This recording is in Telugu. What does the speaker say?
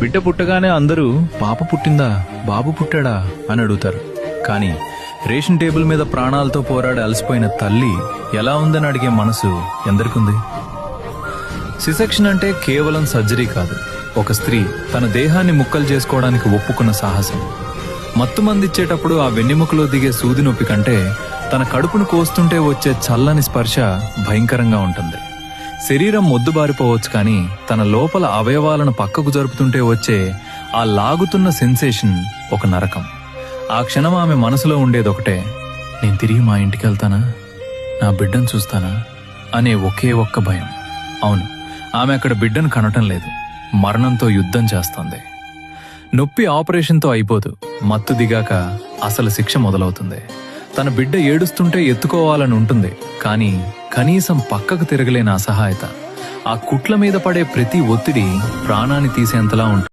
బిడ్డ పుట్టగానే అందరూ పాప పుట్టిందా బాబు పుట్టాడా అని అడుగుతారు. కానీ రేషన్ టేబుల్ మీద ప్రాణాలతో పోరాడి అలసిపోయిన తల్లి ఎలా ఉందని అడిగే మనసు ఎందరికుంది? సిసెక్షన్ అంటే కేవలం సర్జరీ కాదు, ఒక స్త్రీ తన దేహాన్ని ముక్కలు చేసుకోవడానికి ఒప్పుకున్న సాహసం. మత్తు మందిచ్చేటప్పుడు ఆ వెన్నెముకలో దిగే సూది నొప్పి కంటే తన కడుపును కోస్తుంటే వచ్చే చల్లని స్పర్శ భయంకరంగా ఉంటుంది. శరీరం మొద్దుబారిపోవచ్చు, కానీ తన లోపల అవయవాలను పక్కకు జరుపుతుంటే వచ్చే ఆ లాగుతున్న సెన్సేషన్ ఒక నరకం. ఆ క్షణం ఆమె మనసులో ఉండేదొకటే, నేను తిరిగి మా ఇంటికి వెళ్తానా, నా బిడ్డను చూస్తానా అనే ఒకే ఒక్క భయం. అవును, ఆమె అక్కడ బిడ్డను కనటం లేదు, మరణంతో యుద్ధం చేస్తోంది. నొప్పి ఆపరేషన్తో అయిపోదు, మత్తు దిగాక అసలు శిక్ష మొదలవుతుంది. తన బిడ్డ ఏడుస్తుంటే ఎత్తుకోవాలని ఉంటుంది, కానీ కనీసం పక్కకు తిరగలేని అసహాయత. ఆ కుట్ల మీద పడే ప్రతి ఒత్తిడి ప్రాణాన్ని తీసేంతలా ఉంటుంది.